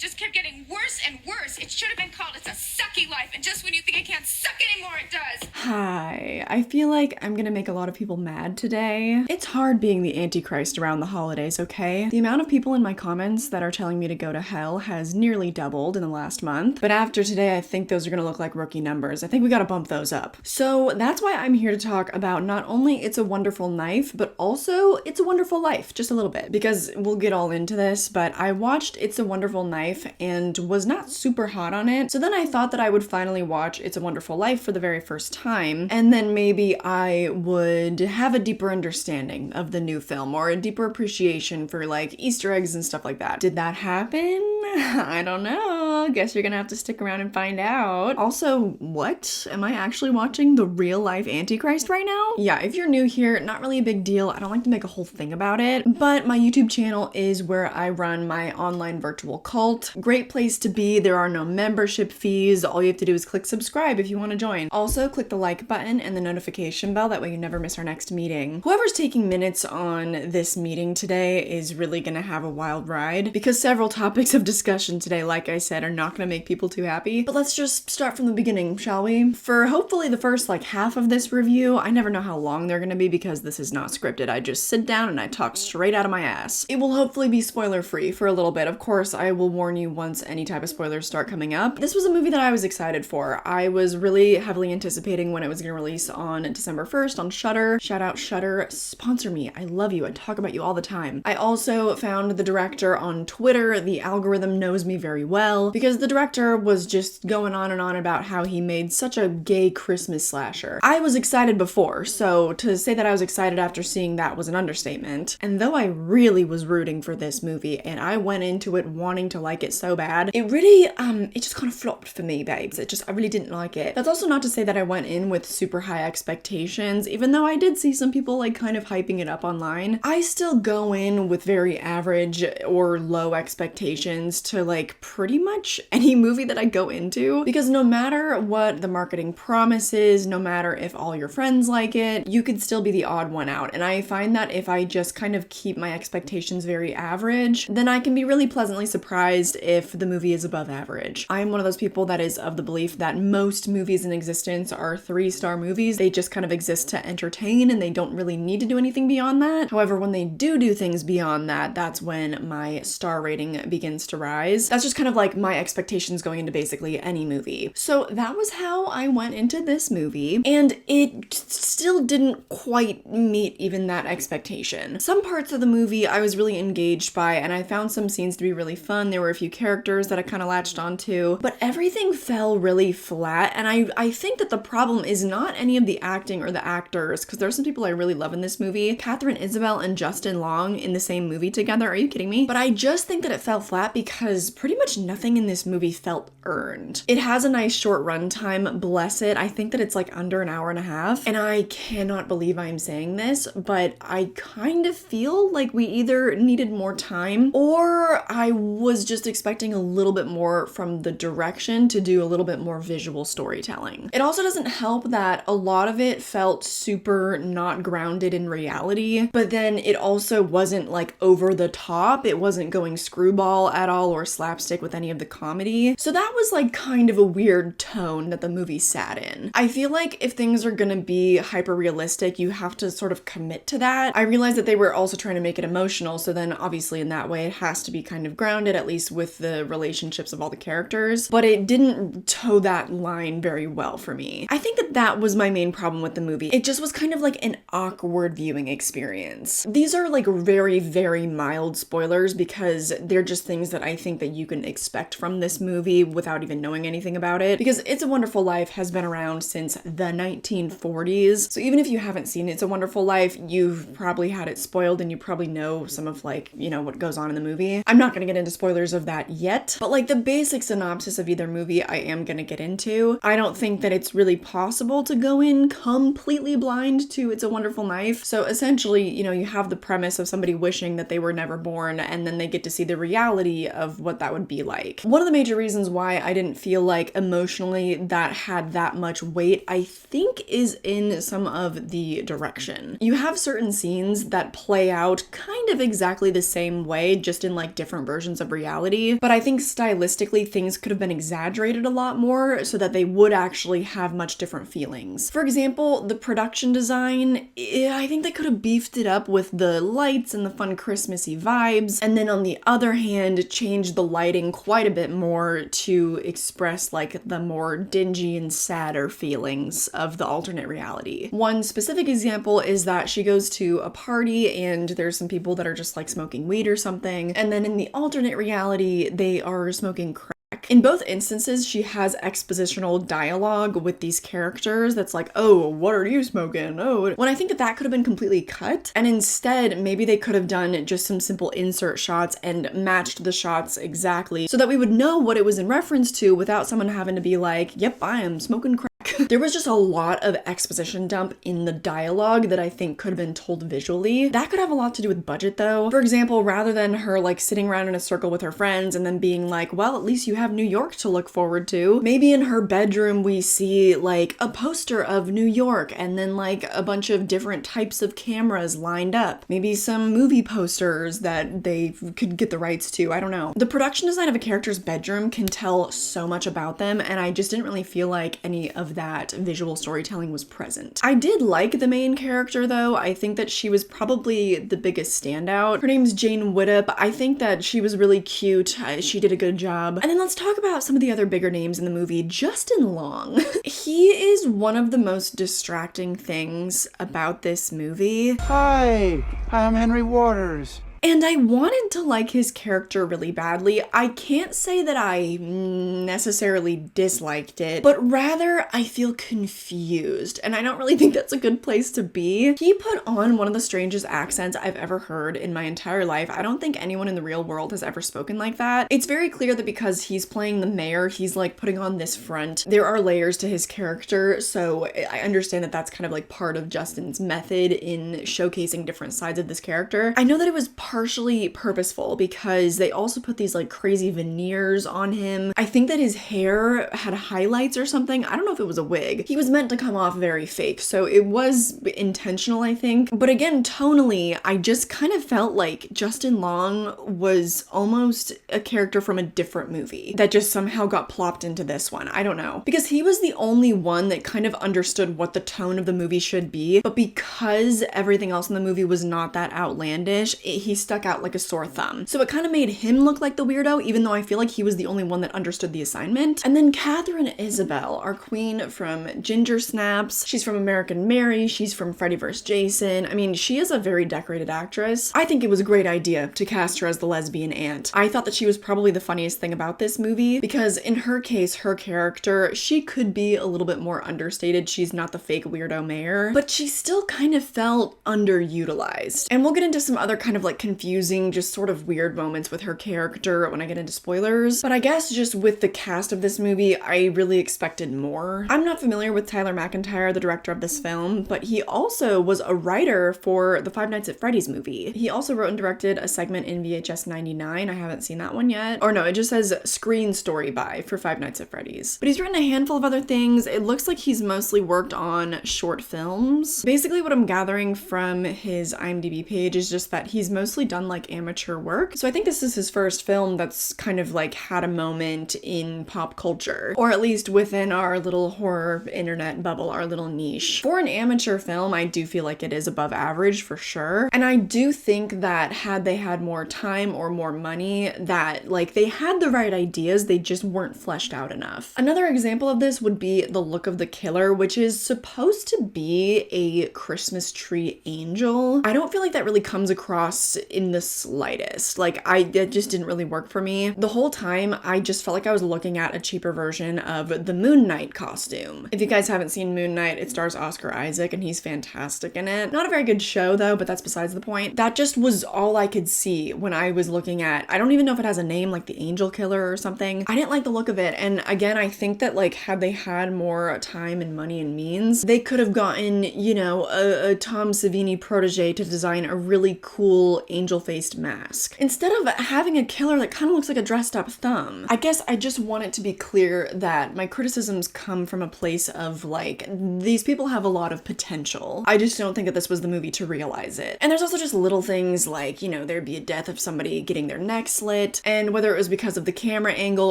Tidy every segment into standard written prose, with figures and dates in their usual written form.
just kept getting worse and worse. It should have been called It's a Sucky Life, and just when you think it can't suck anymore, it does. Hi, I feel like I'm gonna make a lot of people mad today. It's hard being the Antichrist around the holidays, okay? The amount of people in my comments that are telling me to go to hell has nearly doubled in the last month, but after today, I think those are gonna look like rookie numbers. I think we gotta bump those up. So that's why I'm here to talk about not only It's a Wonderful Knife, but also It's a Wonderful Life, just a little bit, because we'll get all into this, but I watched It's a Wonderful Knife and was not super hot on it, so then I thought that I would finally watch It's a Wonderful Life for the very first time, and then maybe I would have a deeper understanding of the new film, or a deeper appreciation for like Easter eggs and stuff like that. Did that happen? I don't know. Guess you're gonna have to stick around and find out. Also, what? Am I actually watching the real life Antichrist right now? Yeah, if you're new here, not really a big deal. I don't like to make a whole thing about it, but my YouTube channel is where I run my online virtual cult. Great place to be. There are no membership fees. All you have to do is click subscribe if you want to join. Also, click the like button and the notification bell. That way you never miss our next meeting. Whoever's taking minutes on this meeting today is really gonna have a wild ride, because several topics of discussion today, like I said, are not gonna make people too happy. But let's just start from the beginning, shall we? For hopefully the first like half of this review, I never know how long they're gonna be because this is not scripted. I just sit down and I talk straight out of my ass. It will hopefully be spoiler free for a little bit. Of course, I will warn you once any type of spoilers start coming up. This was a movie that I was excited for. I was really heavily anticipating when it was gonna release on December 1st on Shudder. Shout out Shudder, sponsor me. I love you. I talk about you all the time. I also found the director on Twitter. The algorithm knows me very well because the director was just going on and on about how he made such a gay Christmas slasher. I was excited before, so to say that I was excited after seeing that was an understatement. And though I really was rooting for this movie and I went into it wanting to like it so bad, it really, it just kind of flopped for me, babes. I really didn't like it. That's also not to say that I went in with super high expectations, even though I did see some people like kind of hyping it up online. I still go in with very average or low expectations to like pretty much any movie that I go into, because no matter what the marketing promises, no matter if all your friends like it, you could still be the odd one out. And I find that if I just kind of keep my expectations very average, then I can be really pleasantly surprised if the movie is above average. I'm one of those people that is of the belief that most movies in existence are 3-star movies. They just kind of exist to entertain and they don't really need to do anything beyond that. However, when they do things beyond that, that's when my star rating begins to rise. That's just kind of like my expectations going into basically any movie. So that was how I went into this movie, and it still didn't quite meet even that expectation. Some parts of the movie I was really engaged by, and I found some scenes to be really fun. There were a few characters that I kind of latched onto, but everything fell really flat, and I think that the problem is not any of the acting or the actors, because there are some people I really love in this movie. Catherine Isabel and Justin Long in the same movie together, are you kidding me? But I just think that it fell flat because pretty much nothing in this movie felt earned. It has a nice short runtime, bless it. I think that it's like under an hour and a half, and I cannot believe I'm saying this, but I kind of feel like we either needed more time or I was just expecting a little bit more from the direction to do a little bit more visual storytelling. It also doesn't help that a lot of it felt super not grounded in reality, but then it also wasn't like over the top. It wasn't going screwball at all or slapstick with any of the comedy. So that was like kind of a weird tone that the movie sat in. I feel like if things are gonna be hyper realistic, you have to sort of commit to that. I realized that they were also trying to make it emotional, so then obviously in that way it has to be kind of grounded, at least with the relationships of all the characters, but it didn't toe that line very well for me. I think that that was my main problem with the movie. It just was kind of like an awkward viewing experience. These are like very, very mild spoilers because they're just things that I think that you can expect from this movie without even knowing anything about it, because It's a Wonderful Life has been around since the 1940s. So even if you haven't seen It's a Wonderful Life, you've probably had it spoiled and you probably know some of like, you know, what goes on in the movie. I'm not gonna get into spoilers of that yet, but like the basic synopsis of either movie I am gonna get into. I don't think that it's really possible to go in completely blind to It's a Wonderful Knife. So essentially, you know, you have the premise of somebody wishing that they were never born, and then they get to see the reality of what that would be like. One One of the major reasons why I didn't feel like emotionally that had that much weight, I think, is in some of the direction. You have certain scenes that play out kind of exactly the same way, just in like different versions of reality, but I think stylistically things could have been exaggerated a lot more so that they would actually have much different feelings. For example, the production design, I think they could have beefed it up with the lights and the fun Christmassy vibes, and then on the other hand, changed the lighting quite a bit more to express like the more dingy and sadder feelings of the alternate reality. One specific example is that she goes to a party and there's some people that are just like smoking weed or something, and then in the alternate reality, they are smoking crack. In both instances, she has expositional dialogue with these characters that's like, oh, what are you smoking? Oh, when I think that that could have been completely cut, and instead, maybe they could have done just some simple insert shots and matched the shots exactly so that we would know what it was in reference to without someone having to be like, yep, I am smoking crack. There was just a lot of exposition dump in the dialogue that I think could have been told visually. That could have a lot to do with budget though. For example, rather than her like sitting around in a circle with her friends and then being like, well, at least you have New York to look forward to. Maybe in her bedroom we see like a poster of New York and then like a bunch of different types of cameras lined up. Maybe some movie posters that they could get the rights to. I don't know. The production design of a character's bedroom can tell so much about them, and I just didn't really feel like any of that visual storytelling was present. I did like the main character though. I think that she was probably the biggest standout. Her name's Jane Widdop. I think that she was really cute. She did a good job. And then let's talk about some of the other bigger names in the movie. Justin Long. He is one of the most distracting things about this movie. Hi, I'm Henry Waters. And I wanted to like his character really badly. I can't say that I necessarily disliked it, but rather I feel confused, and I don't really think that's a good place to be. He put on one of the strangest accents I've ever heard in my entire life. I don't think anyone in the real world has ever spoken like that. It's very clear that because he's playing the mayor, he's like putting on this front. There are layers to his character, so I understand that that's kind of like part of Justin's method in showcasing different sides of this character. I know that it was partially purposeful because they also put these like crazy veneers on him. I think that his hair had highlights or something. I don't know if it was a wig. He was meant to come off very fake, so it was intentional, I think. But again, tonally, I just kind of felt like Justin Long was almost a character from a different movie that just somehow got plopped into this one. I don't know. Because he was the only one that kind of understood what the tone of the movie should be, but because everything else in the movie was not that outlandish, he stuck out like a sore thumb. So it kind of made him look like the weirdo, even though I feel like he was the only one that understood the assignment. And then Catherine Isabel, our queen from Ginger Snaps. She's from American Mary. She's from Freddy vs. Jason. I mean, she is a very decorated actress. I think it was a great idea to cast her as the lesbian aunt. I thought that she was probably the funniest thing about this movie because in her case, her character, she could be a little bit more understated. She's not the fake weirdo mayor, but she still kind of felt underutilized. And we'll get into some other kind of like confusing, just sort of weird moments with her character when I get into spoilers. But I guess just with the cast of this movie, I really expected more. I'm not familiar with Tyler McIntyre, the director of this film, but he also was a writer for the Five Nights at Freddy's movie. He also wrote and directed a segment in VHS 99. I haven't seen that one yet. Or no, it just says screen story by for Five Nights at Freddy's. But he's written a handful of other things. It looks like he's mostly worked on short films. Basically what I'm gathering from his IMDb page is just that he's mostly done like amateur work. So I think this is his first film that's kind of like had a moment in pop culture, or at least within our little horror internet bubble, our little niche. For an amateur film, I do feel like it is above average for sure. And I do think that had they had more time or more money, that like they had the right ideas, they just weren't fleshed out enough. Another example of this would be the look of the killer, which is supposed to be a Christmas tree angel. I don't feel like that really comes across in the slightest. Like it just didn't really work for me. The whole time, I just felt like I was looking at a cheaper version of the Moon Knight costume. If you guys haven't seen Moon Knight, it stars Oscar Isaac and he's fantastic in it. Not a very good show though, but that's besides the point. That just was all I could see when I was looking at, I don't even know if it has a name, like the Angel Killer or something. I didn't like the look of it. And again, I think that like had they had more time and money and means, they could have gotten, you know, a Tom Savini protege to design a really cool angel-faced mask, instead of having a killer that kind of looks like a dressed up thumb. I guess I just want it to be clear that my criticisms come from a place of like, these people have a lot of potential. I just don't think that this was the movie to realize it. And there's also just little things like, you know, there'd be a death of somebody getting their neck slit, and whether it was because of the camera angle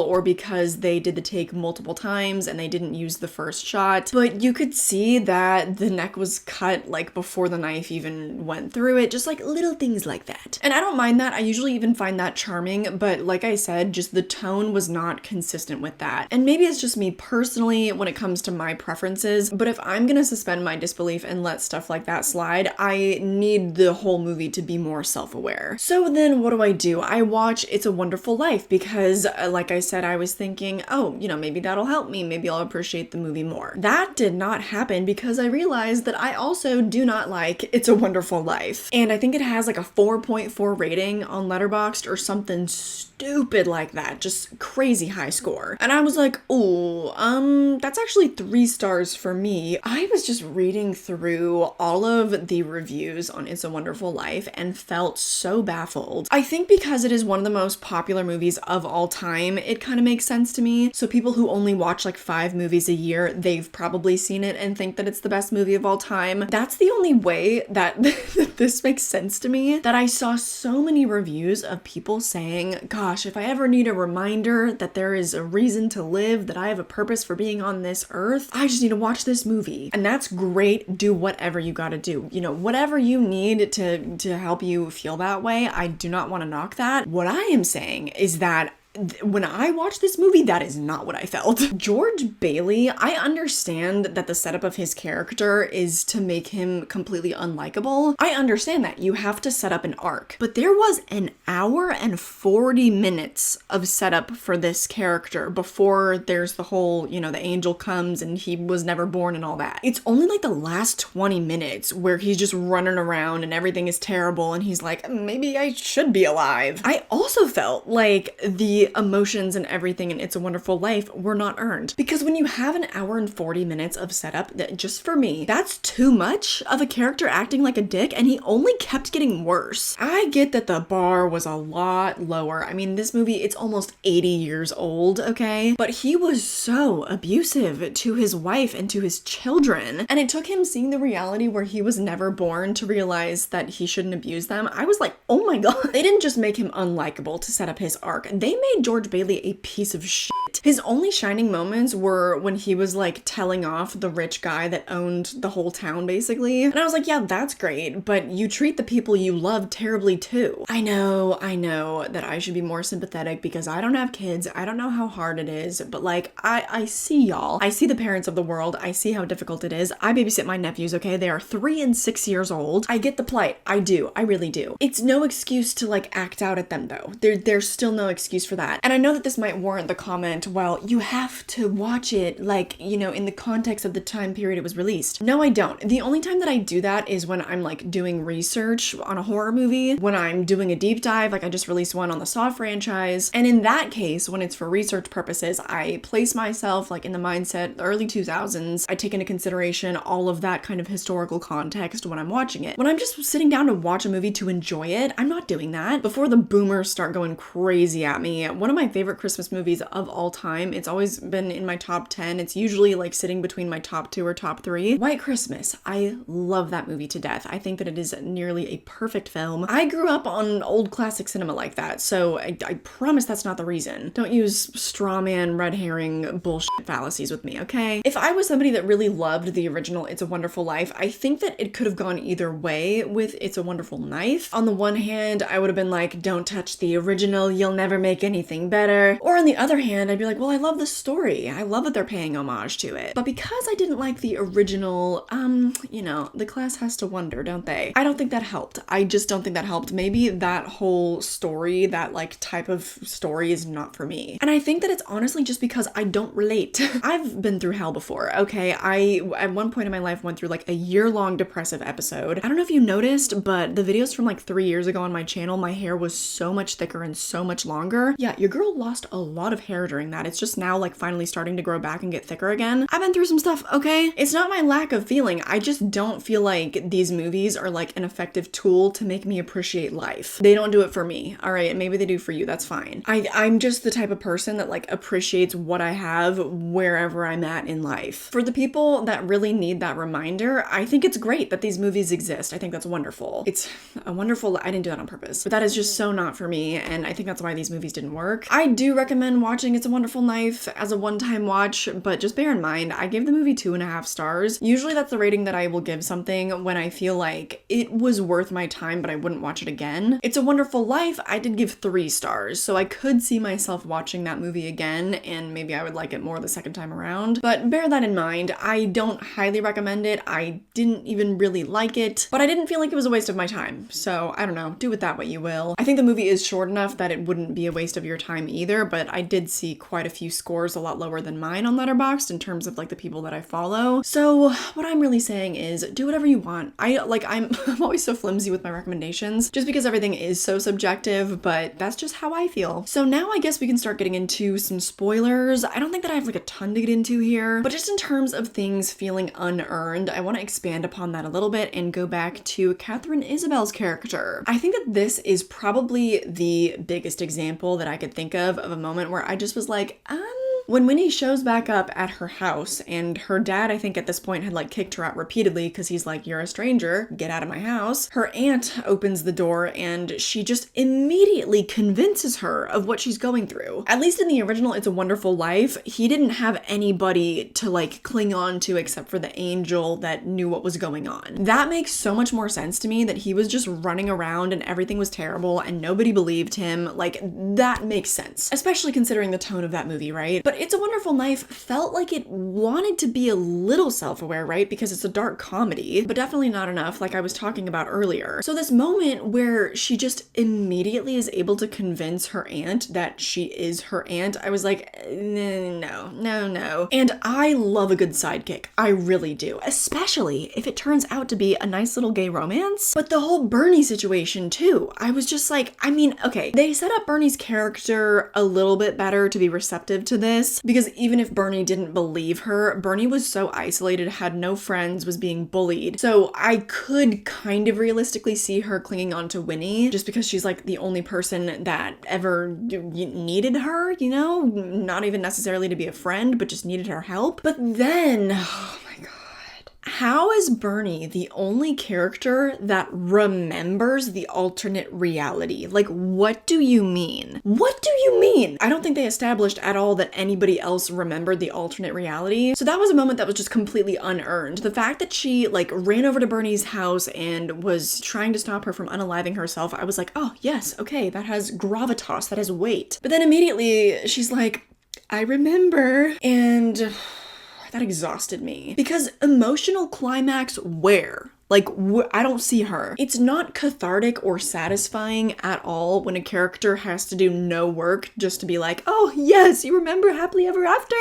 or because they did the take multiple times and they didn't use the first shot, but you could see that the neck was cut like before the knife even went through it, just like little things like that. And I don't mind that. I usually even find that charming, but like I said, just the tone was not consistent with that. And maybe it's just me personally when it comes to my preferences, but if I'm gonna suspend my disbelief and let stuff like that slide, I need the whole movie to be more self-aware. So then what do? I watch It's a Wonderful Life because, like I said, I was thinking, oh, you know, maybe that'll help me. Maybe I'll appreciate the movie more. That did not happen because I realized that I also do not like It's a Wonderful Life. And I think it has like a 4.4 rating on Letterboxd or something stupid like that. Just crazy high score. And I was like, oh, that's actually 3 stars for me. I was just reading through all of the reviews on It's a Wonderful Life and felt so baffled. I think because it is one of the most popular movies of all time, it kind of makes sense to me. So people who only watch like 5 movies a year, they've probably seen it and think that it's the best movie of all time. That's the only way that this makes sense to me, that I saw so many reviews of people saying, gosh, if I ever need a reminder that there is a reason to live, that I have a purpose for being on this earth, I just need to watch this movie. And that's great. Do whatever you gotta do. You know, whatever you need to help you feel that way. I do not want to knock that. What I am saying is that when I watched this movie, that is not what I felt. George Bailey, I understand that the setup of his character is to make him completely unlikable. I understand that. You have to set up an arc. But there was an hour and 40 minutes of setup for this character before there's the whole, you know, the angel comes and he was never born and all that. It's only like the last 20 minutes where he's just running around and everything is terrible and he's like, maybe I should be alive. I also felt like the emotions and everything in It's a Wonderful Life were not earned. Because when you have an hour and 40 minutes of setup, that just for me, that's too much of a character acting like a dick, and he only kept getting worse. I get that the bar was a lot lower. I mean, this movie, it's almost 80 years old, okay? But he was so abusive to his wife and to his children. And it took him seeing the reality where he was never born to realize that he shouldn't abuse them. I was like, oh my god. They didn't just make him unlikable to set up his arc. They made George Bailey a piece of shit. His only shining moments were when he was like telling off the rich guy that owned the whole town basically. And I was like, yeah, that's great, but you treat the people you love terribly too. I know that I should be more sympathetic because I don't have kids. I don't know how hard it is, but like I see y'all. I see the parents of the world. I see how difficult it is. I babysit my nephews, okay? They are 3 and 6 years old. I get the plight. I do. I really do. It's no excuse to like act out at them though. There's still no excuse for that. And I know that this might warrant the comment, well, you have to watch it like, you know, in the context of the time period it was released. No, I don't. The only time that I do that is when I'm like doing research on a horror movie, when I'm doing a deep dive, like I just released one on the Saw franchise. And in that case, when it's for research purposes, I place myself like in the mindset, the early 2000s. I take into consideration all of that kind of historical context when I'm watching it. When I'm just sitting down to watch a movie to enjoy it, I'm not doing that. Before the boomers start going crazy at me, one of my favorite Christmas movies of all time, it's always been in my top 10. It's usually like sitting between my top 2 or top 3. White Christmas. I love that movie to death. I think that it is nearly a perfect film. I grew up on old classic cinema like that, so I promise that's not the reason. Don't use straw man, red herring bullshit fallacies with me, okay? If I was somebody that really loved the original It's a Wonderful Life, I think that it could have gone either way with It's a Wonderful Knife. On the one hand, I would have been like, don't touch the original, you'll never make anything better. Or on the other hand, I'd be like, well, I love the story. I love that they're paying homage to it. But because I didn't like the original, you know, the class has to wonder, don't they? I don't think that helped. I just don't think that helped. Maybe that whole story, that like type of story is not for me. And I think that it's honestly just because I don't relate. I've been through hell before, okay? I, at one point in my life, went through like a year-long depressive episode. I don't know if you noticed, but the videos from like 3 years ago on my channel, my hair was so much thicker and so much longer. Yeah, yeah, your girl lost a lot of hair during that. It's just now like finally starting to grow back and get thicker again. I've been through some stuff, okay? It's not my lack of feeling. I just don't feel like these movies are like an effective tool to make me appreciate life. They don't do it for me. All right, maybe they do for you. That's fine. I'm just the type of person that like appreciates what I have wherever I'm at in life. For the people that really need that reminder, I think it's great that these movies exist. I think that's wonderful. It's a wonderful, I didn't do that on purpose, but that is just so not for me, and I think that's why these movies didn't work. I do recommend watching It's a Wonderful Life as a one-time watch, but just bear in mind, I gave the movie 2.5 stars. Usually that's the rating that I will give something when I feel like it was worth my time, but I wouldn't watch it again. It's a Wonderful Life, I did give 3 stars, so I could see myself watching that movie again, and maybe I would like it more the second time around. But bear that in mind, I don't highly recommend it. I didn't even really like it, but I didn't feel like it was a waste of my time. So I don't know, do with that what you will. I think the movie is short enough that it wouldn't be a waste of your time either, but I did see quite a few scores a lot lower than mine on Letterboxd in terms of like the people that I follow. So what I'm really saying is do whatever you want. I'm always so flimsy with my recommendations just because everything is so subjective, but that's just how I feel. So now I guess we can start getting into some spoilers. I don't think that I have like a ton to get into here, but just in terms of things feeling unearned, I want to expand upon that a little bit and go back to Catherine Isabel's character. I think that this is probably the biggest example that I could think of a moment where I just was like, when Winnie shows back up at her house, and her dad, I think at this point, had like kicked her out repeatedly because he's like, you're a stranger, get out of my house. Her aunt opens the door and she just immediately convinces her of what she's going through. At least in the original It's a Wonderful Life, he didn't have anybody to like cling on to except for the angel that knew what was going on. That makes so much more sense to me, that he was just running around and everything was terrible and nobody believed him. Like, that makes sense, especially considering the tone of that movie, right? But It's a Wonderful Life felt like it wanted to be a little self-aware, right? Because it's a dark comedy, but definitely not enough, like I was talking about earlier. So this moment where she just immediately is able to convince her aunt that she is her aunt, I was like, no. And I love a good sidekick. I really do. Especially if it turns out to be a nice little gay romance. But the whole Bernie situation too, I was just like, I mean, okay, they set up Bernie's character a little bit better to be receptive to this, because even if Bernie didn't believe her, Bernie was so isolated, had no friends, was being bullied. So I could kind of realistically see her clinging on to Winnie just because she's like the only person that ever needed her, you know? Not even necessarily to be a friend, but just needed her help. But then, oh my God. How is Bernie the only character that remembers the alternate reality? Like, what do you mean? What do you mean? I don't think they established at all that anybody else remembered the alternate reality. So that was a moment that was just completely unearned. The fact that she like ran over to Bernie's house and was trying to stop her from unaliving herself, I was like, oh yes, okay, that has gravitas, that has weight. But then immediately she's like, I remember, and that exhausted me. Because emotional climax where? Like, I don't see her. It's not cathartic or satisfying at all when a character has to do no work just to be like, oh yes, you remember happily ever after.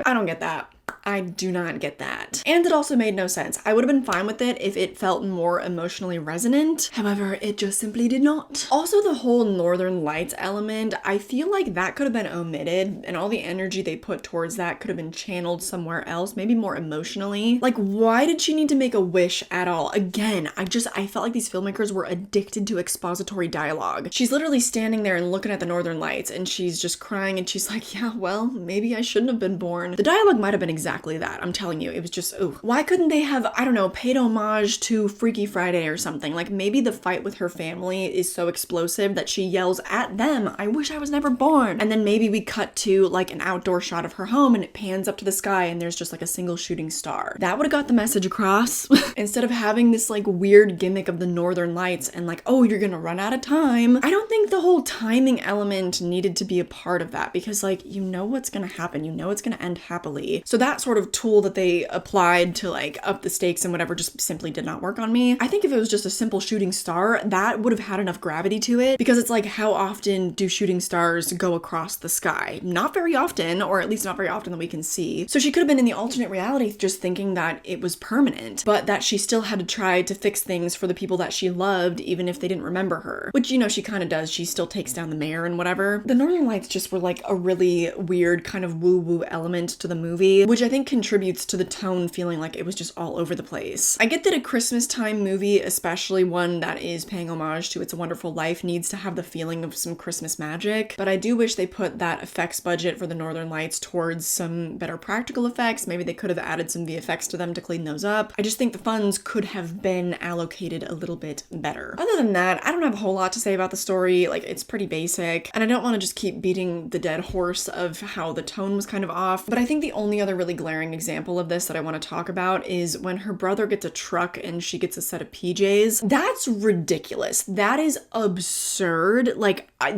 I don't get that. I do not get that. And it also made no sense. I would have been fine with it if it felt more emotionally resonant. However, it just simply did not. Also, the whole Northern Lights element, I feel like that could have been omitted, and all the energy they put towards that could have been channeled somewhere else, maybe more emotionally. Like, why did she need to make a wish at all? Again, I felt like these filmmakers were addicted to expository dialogue. She's literally standing there and looking at the Northern Lights, and she's just crying, and she's like, yeah, well, maybe I shouldn't have been born. The dialogue might have been exactly that. I'm telling you, it was just, ooh. Why couldn't they have, I don't know, paid homage to Freaky Friday or something? Like, maybe the fight with her family is so explosive that she yells at them, I wish I was never born. And then maybe we cut to like an outdoor shot of her home and it pans up to the sky and there's just like a single shooting star. That would have got the message across. Instead of having this like weird gimmick of the Northern Lights and like, oh, you're gonna run out of time. I don't think the whole timing element needed to be a part of that, because like, you know what's gonna happen. You know it's gonna end happily. So that sort sort of tool that they applied to like up the stakes and whatever just simply did not work on me. I think if it was just a simple shooting star, that would have had enough gravity to it, because it's like, how often do shooting stars go across the sky? Not very often, or at least not very often that we can see. So she could have been in the alternate reality just thinking that it was permanent, but that she still had to try to fix things for the people that she loved, even if they didn't remember her. Which, you know, she kind of does. She still takes down the mayor and whatever. The Northern Lights just were like a really weird kind of woo-woo element to the movie, which I think contributes to the tone feeling like it was just all over the place. I get that a Christmas time movie, especially one that is paying homage to It's a Wonderful Life, needs to have the feeling of some Christmas magic, but I do wish they put that effects budget for the Northern Lights towards some better practical effects. Maybe they could have added some VFX to them to clean those up. I just think the funds could have been allocated a little bit better. Other than that, I don't have a whole lot to say about the story. Like, it's pretty basic, and I don't want to just keep beating the dead horse of how the tone was kind of off, but I think the only other really glaring example of this that I want to talk about is when her brother gets a truck and she gets a set of PJs. That's ridiculous. That is absurd. Like, I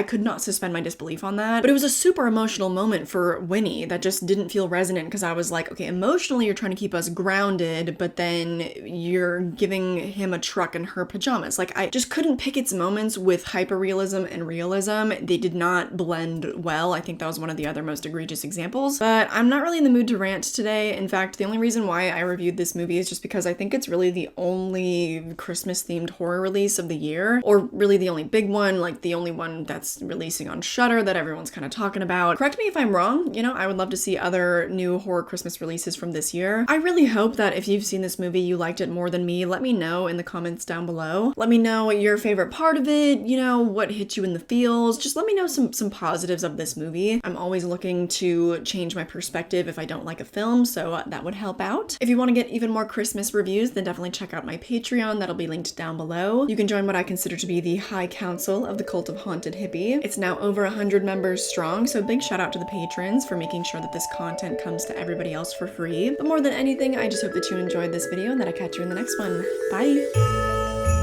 could not suspend my disbelief on that. But it was a super emotional moment for Winnie that just didn't feel resonant, because I was like, okay, emotionally you're trying to keep us grounded, but then you're giving him a truck in her pajamas. Like, I just couldn't pick its moments with hyperrealism and realism. They did not blend well. I think that was one of the other most egregious examples. But I'm not really in the mood to rant today. In fact, the only reason why I reviewed this movie is just because I think it's really the only Christmas-themed horror release of the year, or really the only big one, like the only one that's releasing on Shudder that everyone's kind of talking about. Correct me if I'm wrong, you know, I would love to see other new horror Christmas releases from this year. I really hope that if you've seen this movie, you liked it more than me. Let me know in the comments down below. Let me know your favorite part of it, you know, what hit you in the feels. Just let me know some positives of this movie. I'm always looking to change my perspective if I don't like a film, so that would help out. If you want to get even more Christmas reviews, then definitely check out my Patreon. That'll be linked down below. You can join what I consider to be the High Council of the Cult of Haunted Hippie. It's now over 100 members strong, so big shout out to the patrons for making sure that this content comes to everybody else for free. But more than anything, I just hope that you enjoyed this video and that I catch you in the next one. Bye!